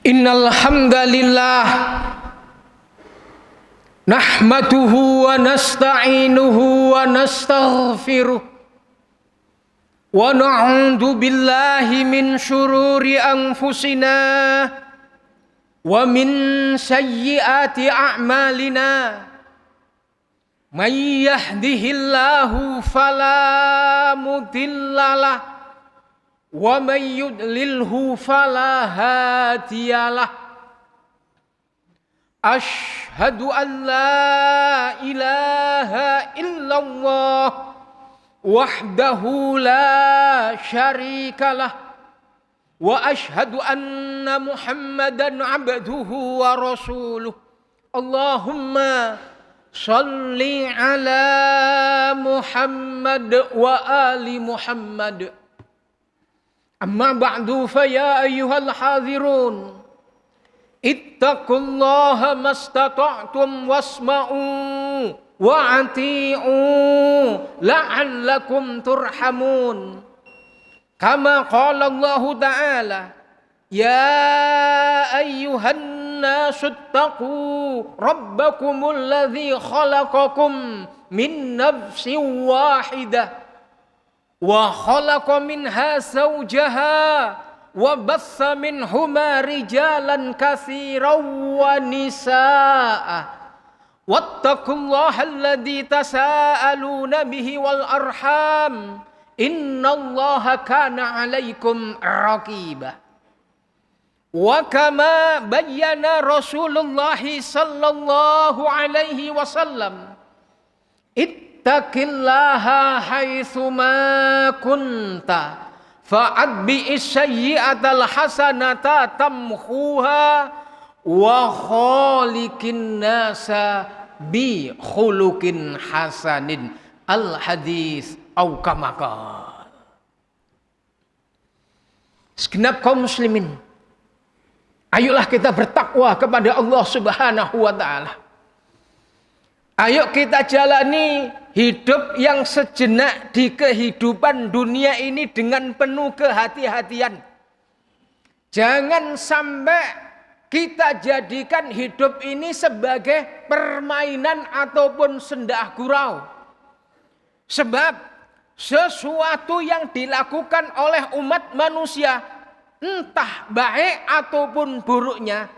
Innal hamdalillah nahmaduhu wa nasta'inuhu wa nastaghfiruh wa na'udzu billahi min syururi anfusina wa min sayyiati a'malina. May yahdihillahu fala mudhillalah wa may yudlilhu fala hadiyalah. Asyhadu an la ilaha illallah wahdahu la syarikalah wa asyhadu anna Muhammadan abduhu wa rasuluh. Allahumma shalli ala Muhammad wa ali Muhammad. Amma ba'du fa ya ayyuhal hadhirun ittaqullaha mastata'tum wasma'u wa'ati'u la'allakum turhamun. Kama qala Allah ta'ala ya ayyuhan nasu ittaqu rabbakumul ladzi khalaqakum min nafsin wahidah wa khalaqa minha zawjaha wa bassa minhuma rijalan katsiran wa nisaa. Wattaqullaha alladzi tasaaluna bihi wal arham innallaha kana 'alaikum raqiba. Wa kama bayyana Rasulullah sallallahu alaihi wasallam ittaqillaha haitsu ma kunta fa'adbi'is sayyi'atal hasanata tamhuha wa khaliqin nasa bi khuluqin hasanin. Al hadis au kama qala. Segenap kaum muslimin, ayolah kita bertakwa kepada Allah Subhanahu wa taala. Ayo kita jalani hidup yang sejenak di kehidupan dunia ini dengan penuh kehati-hatian. Jangan sampai kita jadikan hidup ini sebagai permainan ataupun sendah gurau. Sebab sesuatu yang dilakukan oleh umat manusia, entah baik ataupun buruknya,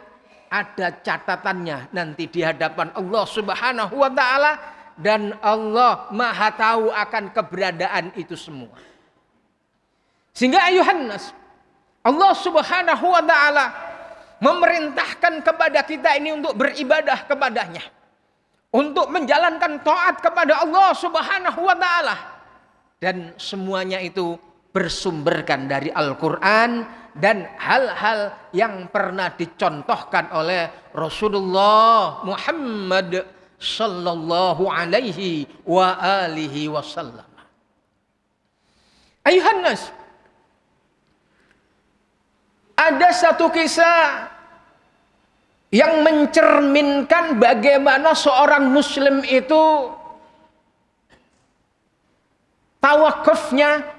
ada catatannya nanti di hadapan Allah Subhanahu wa taala, dan Allah Maha tahu akan keberadaan itu semua. Sehingga ayuhan nas, Allah Subhanahu wa taala memerintahkan kepada kita ini untuk beribadah kepadanya, untuk menjalankan taat kepada Allah Subhanahu wa taala, dan semuanya itu bersumberkan dari Al-Quran dan hal-hal yang pernah dicontohkan oleh Rasulullah Muhammad sallallahu alaihi wa alihi wasallam. Ayuhan nas, ada satu kisah yang mencerminkan bagaimana seorang muslim itu tawakufnya,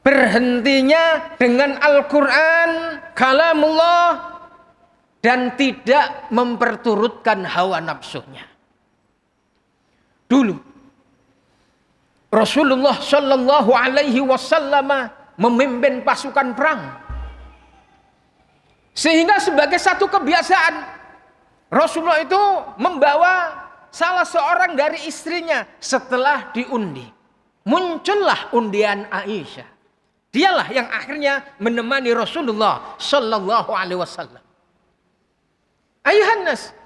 berhentinya dengan Al-Quran, kalamullah, dan tidak memperturutkan hawa nafsunya. Dulu Rasulullah sallallahu alaihi wasallam memimpin pasukan perang. Sehingga sebagai satu kebiasaan, Rasulullah itu membawa salah seorang dari istrinya setelah diundi. Muncullah undian Aisyah. Dialah yang akhirnya menemani Rasulullah sallallahu alaihi wasallam. Ayuhan nas,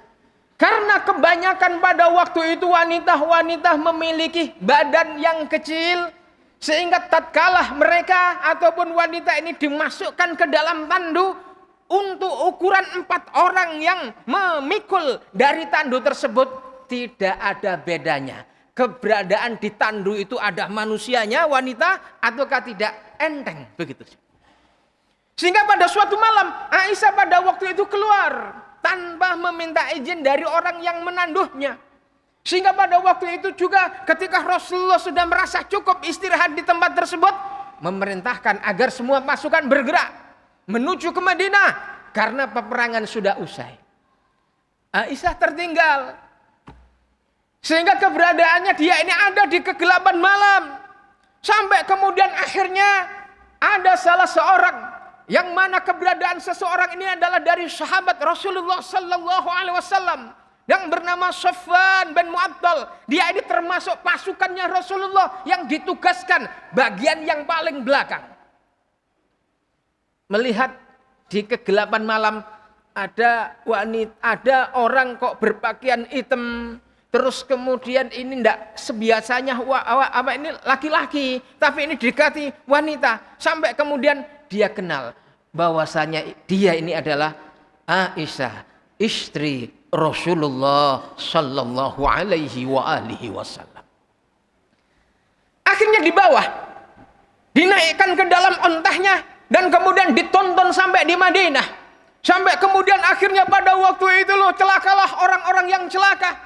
karena kebanyakan pada waktu itu wanita-wanita memiliki badan yang kecil, sehingga tatkala mereka ataupun wanita ini dimasukkan ke dalam tandu, untuk ukuran 4 orang yang memikul dari tandu tersebut tidak ada bedanya. Keberadaan di tandu itu ada manusianya, wanita, ataukah tidak, enteng begitu. Sehingga pada suatu malam Aisyah pada waktu itu keluar tanpa meminta izin dari orang yang menanduhnya. Sehingga pada waktu itu juga ketika Rasulullah sudah merasa cukup istirahat di tempat tersebut, memerintahkan agar semua pasukan bergerak menuju ke Madinah karena peperangan sudah usai. Aisyah tertinggal. Sehingga keberadaannya dia ini ada di kegelapan malam. Sampai kemudian akhirnya ada salah seorang, yang mana keberadaan seseorang ini adalah dari sahabat Rasulullah sallallahu alaihi wasallam yang bernama Safwan bin Mu'attal. Dia ini termasuk pasukannya Rasulullah yang ditugaskan bagian yang paling belakang. Melihat di kegelapan malam ada wanita, ada orang kok berpakaian hitam, terus kemudian ini tidak sebiasanya apa ini laki-laki, tapi ini didekati wanita, sampai kemudian dia kenal bahwasanya dia ini adalah Aisyah, istri Rasulullah sallallahu alaihi wa alihi wasallam. Akhirnya di bawah dinaikkan ke dalam ontahnya dan kemudian ditonton sampai di Madinah. Sampai kemudian akhirnya pada waktu itu loh celakalah orang-orang yang celaka.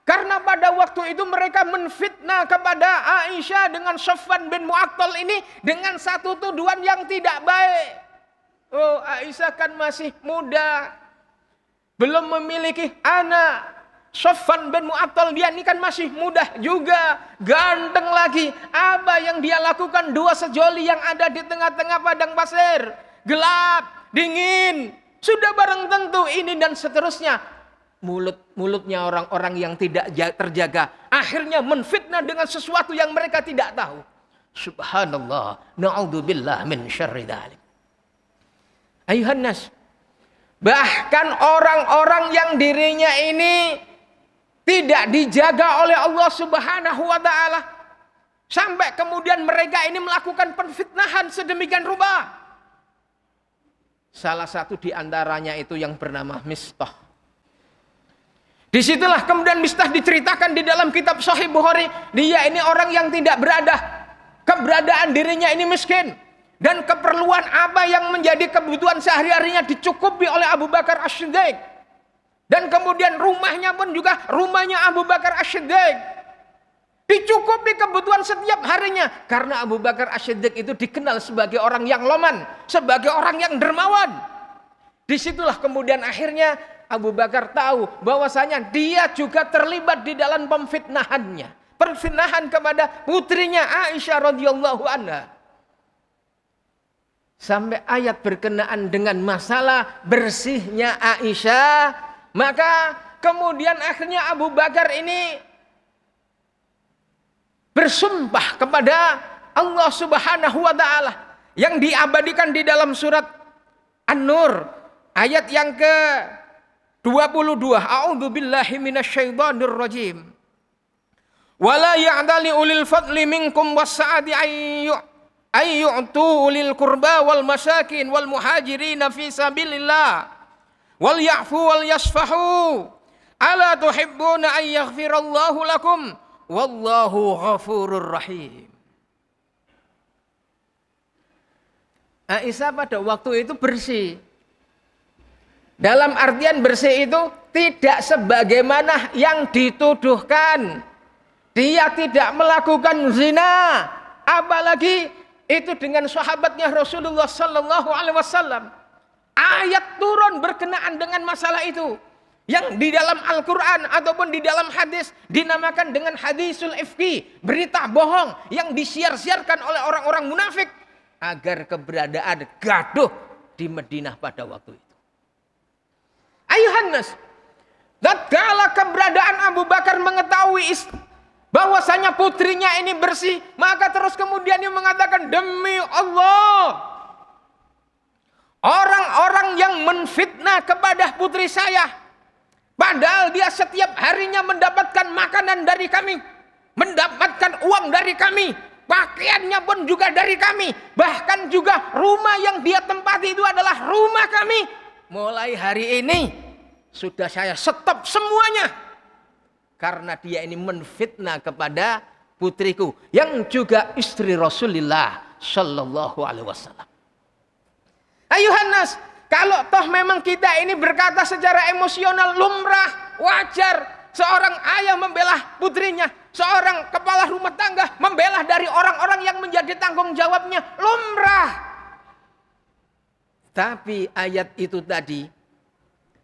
Karena pada waktu itu mereka menfitnah kepada Aisyah dengan Safwan bin Mu'attal ini dengan satu tuduhan yang tidak baik. Oh, Aisyah kan masih muda, belum memiliki anak. Safwan bin Mu'attal dia ini kan masih muda juga, ganteng lagi. Apa yang dia lakukan? Dua sejoli yang ada di tengah-tengah padang pasir, gelap, dingin, sudah barang tentu ini dan seterusnya. Mulutnya orang-orang yang tidak terjaga akhirnya menfitnah dengan sesuatu yang mereka tidak tahu. Subhanallah, na'udzubillah min syarri dzalik. Ayuhan nas, bahkan orang-orang yang dirinya ini tidak dijaga oleh Allah Subhanahu wa taala, sampai kemudian mereka ini melakukan penfitnahan sedemikian rupa. Salah satu di antaranya itu yang bernama Mistah. Disitulah kemudian Mistah diceritakan di dalam kitab Sahih Bukhari. Dia ini orang yang tidak berada. Keberadaan dirinya ini miskin. Dan keperluan apa yang menjadi kebutuhan sehari-harinya dicukupi oleh Abu Bakar As-Siddiq. Dan kemudian rumahnya pun juga rumahnya Abu Bakar As-Siddiq. Dicukupi kebutuhan setiap harinya. Karena Abu Bakar As-Siddiq itu dikenal sebagai orang yang loman. Sebagai orang yang dermawan. Disitulah kemudian akhirnya Abu Bakar tahu bahwasanya dia juga terlibat di dalam pemfitnahannya. Perfitnahan kepada putrinya Aisyah radhiyallahu anha. Sampai ayat berkenaan dengan masalah bersihnya Aisyah. Maka kemudian akhirnya Abu Bakar ini bersumpah kepada Allah Subhanahu wa taala yang diabadikan di dalam surat An-Nur ayat yang ke-22. A'udzubillahi minasyaitonir rajim. Wala ya'dali ulil fadli minkum was-sa'ati ayyu'tu ulil qurba wal masakin wal muhajirin fi sabilillah wal ya'fu wal yasfahu ala tuhibbuna an yaghfirallahu lakum wallahu ghafurur rahim. Aisyah pada waktu itu bersih. Dalam artian bersih itu tidak sebagaimana yang dituduhkan. Dia tidak melakukan zina, apalagi itu dengan sahabatnya Rasulullah sallallahu alaihi wasallam. Ayat turun berkenaan dengan masalah itu yang di dalam Al-Qur'an ataupun di dalam hadis dinamakan dengan hadisul ifki, berita bohong yang disiar-siarkan oleh orang-orang munafik agar keberadaan gaduh di Madinah pada waktu itu. Ayuhan nas, tatkala keberadaan Abu Bakar mengetahui bahwasanya putrinya ini bersih, maka terus kemudian dia mengatakan, demi Allah, orang-orang yang menfitnah kepada putri saya, padahal dia setiap harinya mendapatkan makanan dari kami, mendapatkan uang dari kami, pakaiannya pun juga dari kami, bahkan juga rumah yang dia tempati itu adalah rumah kami. Mulai hari ini sudah saya stop semuanya karena dia ini menfitnah kepada putriku yang juga istri Rasulullah sallallahu alaihi wasallam. Ayuhan nas, kalau toh memang kita ini berkata secara emosional lumrah, wajar seorang ayah membela putrinya, seorang kepala rumah tangga membela dari orang-orang yang menjadi tanggung jawabnya, lumrah. Tapi ayat itu tadi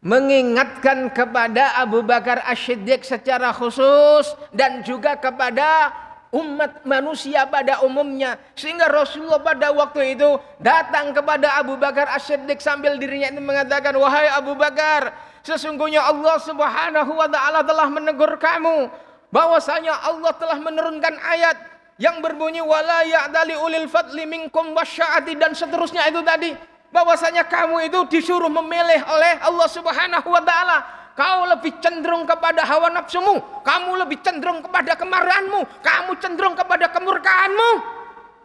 mengingatkan kepada Abu Bakar As-Siddiq secara khusus dan juga kepada umat manusia pada umumnya. Sehingga Rasulullah pada waktu itu datang kepada Abu Bakar As-Siddiq sambil dirinya itu mengatakan, wahai Abu Bakar, sesungguhnya Allah Subhanahu wa taala telah menegur kamu, bahwasanya Allah telah menurunkan ayat yang berbunyi wala ya'dali ulil fadli minkum wasya'ati dan seterusnya itu tadi. Bahwasanya kamu itu disuruh memilih oleh Allah Subhanahu wa taala. Kau lebih cenderung kepada hawa nafsumu, kamu lebih cenderung kepada kemarahanmu, kamu cenderung kepada kemurkaanmu,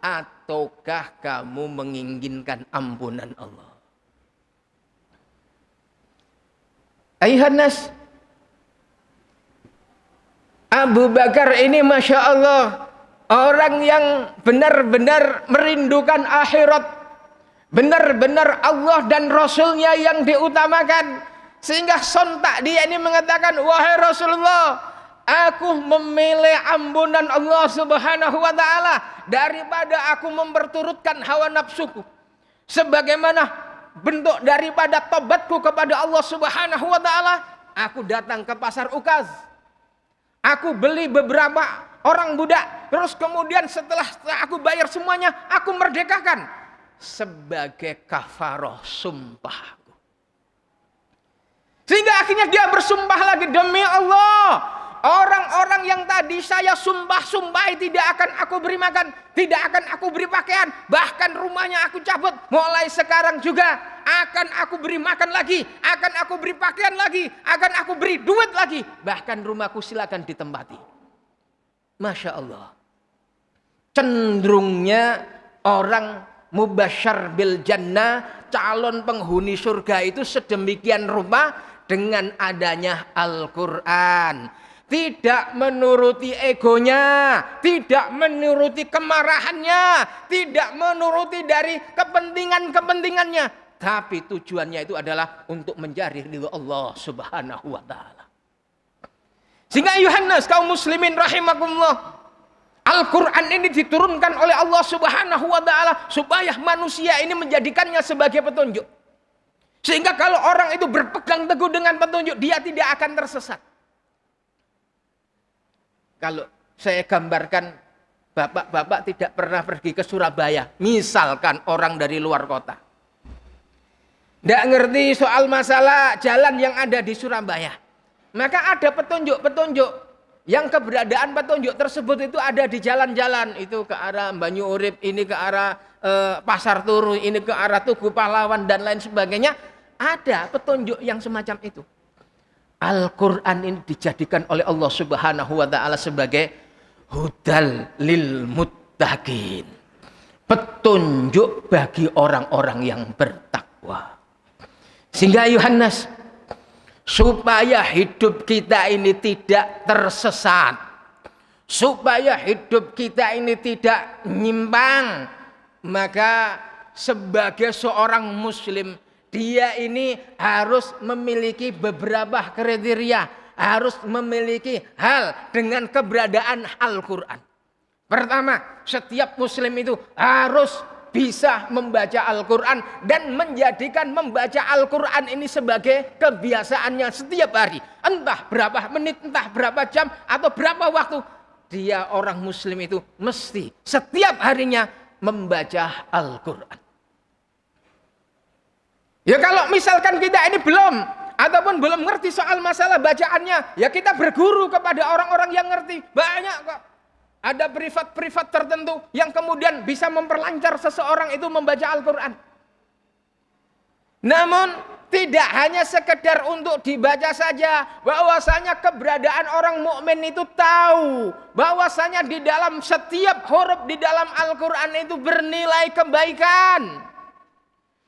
ataukah kamu menginginkan ampunan Allah? Ayuhan nas, Abu Bakar ini Masya Allah orang yang benar-benar merindukan akhirat, benar-benar Allah dan Rasulnya yang diutamakan. Sehingga sontak dia ini mengatakan, wahai Rasulullah, aku memilih ampunan Allah Subhanahu wa taala daripada aku memperturutkan hawa nafsuku. Sebagaimana bentuk daripada tobatku kepada Allah Subhanahu wa taala, aku datang ke pasar Ukaz. Aku beli beberapa orang budak, terus kemudian setelah aku bayar semuanya, aku merdekakan sebagai kafaroh sumpahku. Sehingga akhirnya dia bersumpah lagi, demi Allah, orang-orang yang tadi saya sumpah-sumpahi tidak akan aku beri makan, tidak akan aku beri pakaian, bahkan rumahnya aku cabut, mulai sekarang juga akan aku beri makan lagi, akan aku beri pakaian lagi, akan aku beri duit lagi, bahkan rumahku silakan ditempati. Masya Allah, cenderungnya orang mubasyar bil jannah, calon penghuni surga itu sedemikian rupa dengan adanya Al-Quran. Tidak menuruti egonya, tidak menuruti kemarahannya, tidak menuruti dari kepentingan-kepentingannya, tapi tujuannya itu adalah untuk mencari ridho Allah Subhanahu wa taala. Sehingga Yohanes kaum muslimin rahimakumullah, Al-Quran ini diturunkan oleh Allah Subhanahu wa taala supaya manusia ini menjadikannya sebagai petunjuk. Sehingga kalau orang itu berpegang teguh dengan petunjuk, dia tidak akan tersesat. Kalau saya gambarkan, bapak-bapak tidak pernah pergi ke Surabaya, misalkan orang dari luar kota, tidak ngerti soal masalah jalan yang ada di Surabaya, maka ada petunjuk-petunjuk yang keberadaan petunjuk tersebut itu ada di jalan-jalan, itu ke arah Banyu Urip, ini ke arah Pasar Turu, ini ke arah Tugu Pahlawan dan lain sebagainya. Ada petunjuk yang semacam itu. Al-Quran ini dijadikan oleh Allah Subhanahu wa taala sebagai hudal lil muttaqin, petunjuk bagi orang-orang yang bertakwa. Sehingga Yohanes, supaya hidup kita ini tidak tersesat, supaya hidup kita ini tidak nyimpang, maka sebagai seorang muslim, dia ini harus memiliki beberapa kriteria, harus memiliki hal dengan keberadaan Al-Quran. Pertama, setiap muslim itu harus bisa membaca Al-Quran dan menjadikan membaca Al-Quran ini sebagai kebiasaannya setiap hari. Entah berapa menit, entah berapa jam, atau berapa waktu, dia orang muslim itu mesti setiap harinya membaca Al-Quran. Ya kalau misalkan kita ini belum ataupun belum ngerti soal masalah bacaannya, ya kita berguru kepada orang-orang yang ngerti. Banyak kok. Ada privat-privat tertentu yang kemudian bisa memperlancar seseorang itu membaca Al-Quran. Namun tidak hanya sekedar untuk dibaca saja, bahwasanya keberadaan orang mukmin itu tahu bahwasanya di dalam setiap huruf di dalam Al-Quran itu bernilai kebaikan.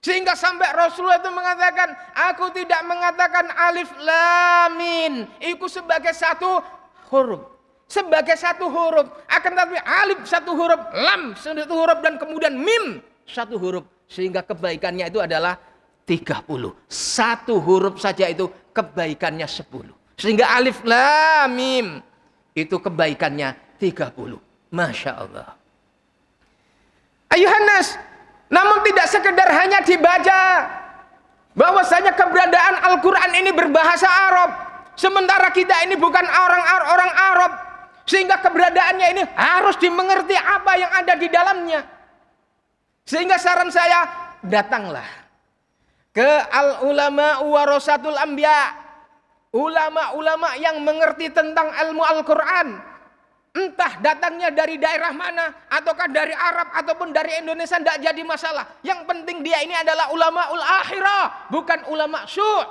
Sehingga sampai Rasulullah itu mengatakan, aku tidak mengatakan alif lam mim itu sebagai satu huruf, sebagai satu huruf, akan tetapi alif satu huruf, lam satu huruf, dan kemudian mim satu huruf, sehingga kebaikannya itu adalah 30. Satu huruf saja itu kebaikannya 10. Sehingga alif lam mim itu kebaikannya 30. Masya Allah. Ayuhan nas, Namun tidak sekedar hanya dibaca, bahwasanya keberadaan Al-Quran ini berbahasa Arab, sementara kita ini bukan orang Arab, sehingga keberadaannya ini harus dimengerti apa yang ada di dalamnya. Sehingga saran saya, datanglah ke al-ulama warasatul anbiya, ulama-ulama yang mengerti tentang ilmu Al-Quran. Entah datangnya dari daerah mana, ataukah dari Arab ataupun dari Indonesia, tidak jadi masalah. Yang penting dia ini adalah ulama akhirah, bukan ulama su',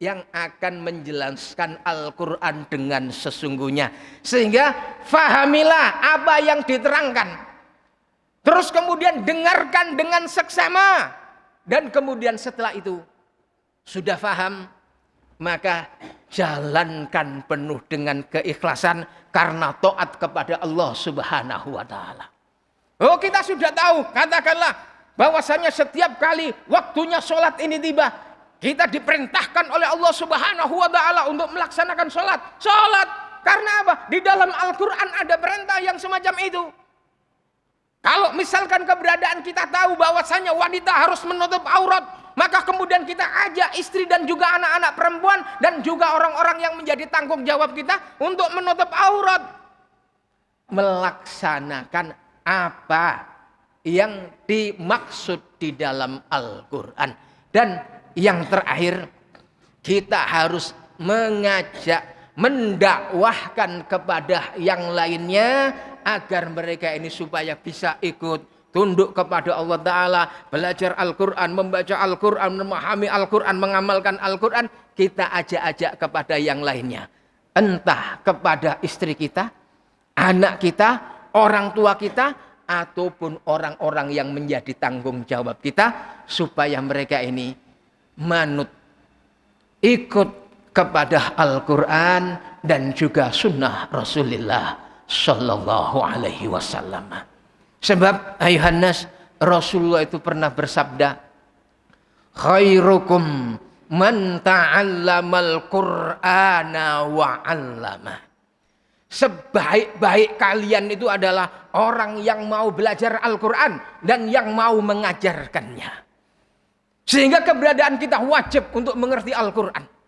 yang akan menjelaskan Al-Quran dengan sesungguhnya. Sehingga fahamilah apa yang diterangkan, terus kemudian dengarkan dengan seksama, dan kemudian setelah itu sudah faham, maka jalankan penuh dengan keikhlasan karena taat kepada Allah Subhanahu wa taala. Oh, kita sudah tahu, katakanlah bahwasanya setiap kali waktunya sholat ini tiba, kita diperintahkan oleh Allah Subhanahu wa taala untuk melaksanakan sholat. Sholat karena apa? Di dalam Al-Quran ada perintah yang semacam itu. Kalau misalkan keberadaan kita tahu bahwasanya wanita harus menutup aurat, maka kemudian kita ajak istri dan juga anak-anak perempuan dan juga orang-orang yang menjadi tanggung jawab kita untuk menutup aurat, melaksanakan apa yang dimaksud di dalam Al-Quran. Dan yang terakhir, kita harus mengajak, mendakwahkan kepada yang lainnya agar mereka ini supaya bisa ikut tunduk kepada Allah Ta'ala, belajar Al-Quran, membaca Al-Quran, memahami Al-Quran, mengamalkan Al-Quran. Kita ajak-ajak kepada yang lainnya, entah kepada istri kita, anak kita, orang tua kita, ataupun orang-orang yang menjadi tanggung jawab kita, supaya mereka ini manut, ikut kepada Al-Quran dan juga sunnah Rasulullah Sallallahu Alaihi Wasallam. Sebab ayuhan nas, Rasulullah itu pernah bersabda, khairukum man ta'allamal Qur'ana wa 'allama. Sebaik-baik kalian itu adalah orang yang mau belajar Al-Quran dan yang mau mengajarkannya. Sehingga keberadaan kita wajib untuk mengerti Al-Quran.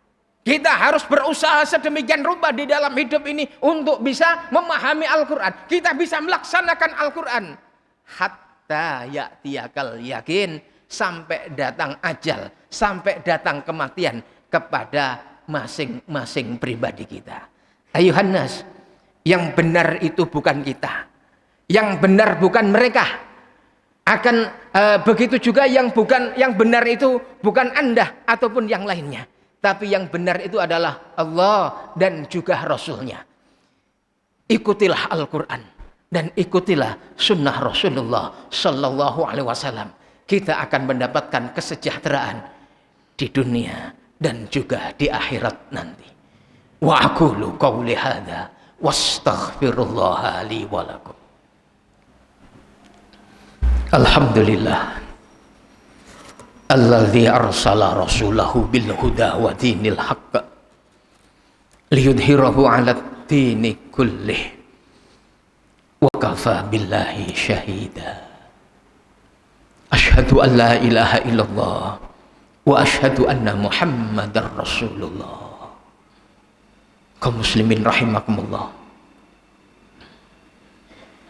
Kita harus berusaha sedemikian rupa di dalam hidup ini untuk bisa memahami Al-Quran. Kita bisa melaksanakan Al-Quran. Hatta ya'tiyakal yakin, sampai datang ajal, sampai datang kematian kepada masing-masing pribadi kita. Ayuhan nas, yang benar itu bukan kita, yang benar bukan mereka. Akan begitu juga yang benar itu bukan Anda ataupun yang lainnya. Tapi yang benar itu adalah Allah dan juga Rasulnya. Ikutilah Al-Quran dan ikutilah sunnah Rasulullah Sallallahu Alaihi Wasallam. Kita akan mendapatkan kesejahteraan di dunia dan juga di akhirat nanti. Wa aqulu qawli hadza wastaghfirullah li wa lakum. Alhamdulillah alladzi arsala rasulahu bil huda wa dinil haqq liyudhhirahu 'ala ad-dini kullih wa kafa billahi syahida. Asyhadu an la ilaha illallah wa asyhadu anna Muhammadar Rasulullah. Kaum muslimin rahimakumullah.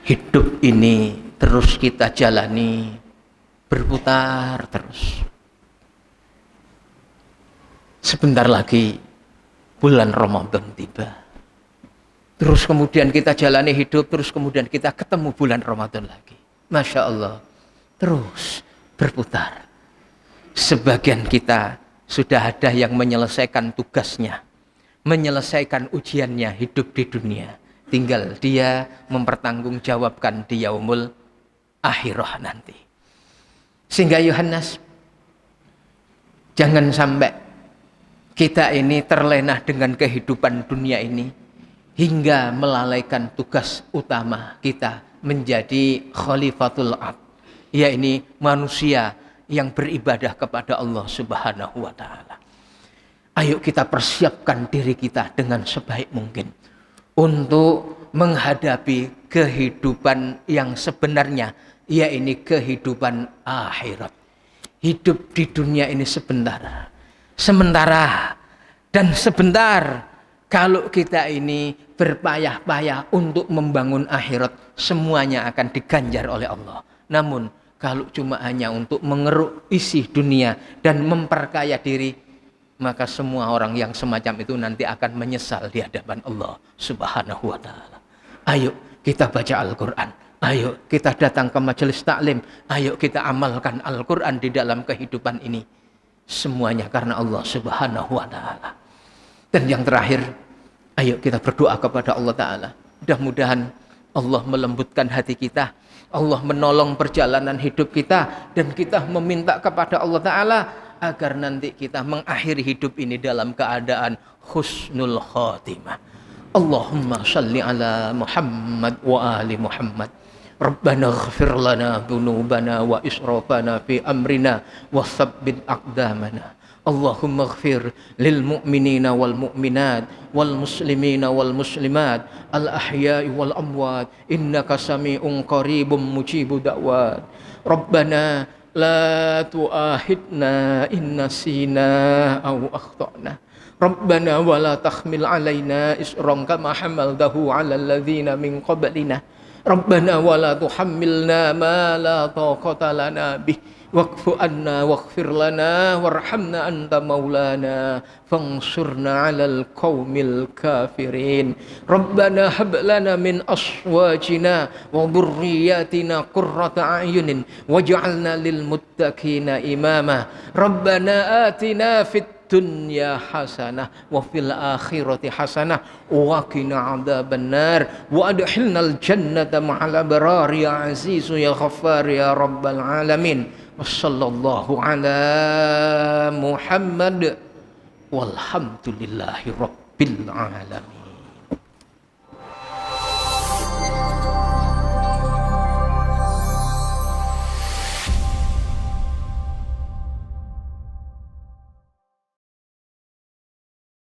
Hidup ini terus kita jalani, berputar terus. Sebentar lagi bulan Ramadan tiba. Terus kemudian kita jalani hidup, terus kemudian kita ketemu bulan Ramadan lagi. Masya Allah, terus berputar. Sebagian kita sudah ada yang menyelesaikan tugasnya, menyelesaikan ujiannya hidup di dunia. Tinggal dia mempertanggungjawabkan di yaumul akhirah nanti. Sehingga Yohanes, jangan sampai kita ini terlena dengan kehidupan dunia ini hingga melalaikan tugas utama kita menjadi khalifatul abd, yaitu manusia yang beribadah kepada Allah Subhanahu wa taala. Ayo kita persiapkan diri kita dengan sebaik mungkin untuk menghadapi kehidupan yang sebenarnya yaitu kehidupan akhirat. Hidup di dunia ini sebentar. Sementara dan sebentar. Kalau kita ini berpayah-payah untuk membangun akhirat, semuanya akan diganjar oleh Allah. Namun kalau cuma hanya untuk mengeruk isi dunia dan memperkaya diri, maka semua orang yang semacam itu nanti akan menyesal di hadapan Allah Subhanahu wa ta'ala. Ayo kita baca Al-Quran. Ayo kita datang ke majelis taklim. Ayo kita amalkan Al-Quran di dalam kehidupan ini. Semuanya karena Allah Subhanahu wa ta'ala. Dan yang terakhir, ayo kita berdoa kepada Allah Ta'ala. Mudah-mudahan Allah melembutkan hati kita. Allah menolong perjalanan hidup kita. Dan kita meminta kepada Allah Ta'ala agar nanti kita mengakhiri hidup ini dalam keadaan husnul khatimah. Allahumma salli ala Muhammad wa ali Muhammad. Rabbana ighfir lana dhunubana wa israfana fi amrina wa tsabbit aqdamana. Allahumma ighfir lil mu'minina wal mu'minat wal muslimina wal muslimat al ahya'i wal amwat innaka sami'un qaribun mujibud da'wat. Rabbana la tu'ahidna in nasina aw akhtana. Rabbana wa la tahmil alaina isran kama hamaltahu 'alal ladzina min qablina. Rabbana wa la tuhammilna ma la taqata lana bih wa'fu anna waghfir lana warhamna anta maulana fansurna 'alal qaumil kafirin. Rabbana hab lana min azwajina wa dhurriyyatina qurrata a'yunin waj'alna lil muttaqina imama. Rabbana atina fid dunya hasanah wa fil akhirati hasanah wa qina adzabannar wa adkhilnal jannata ma'al abrar ya aziz ya ghaffar ya rabbal alamin. Wassallallahu ala Muhammad walhamdulillahi rabbil alamin.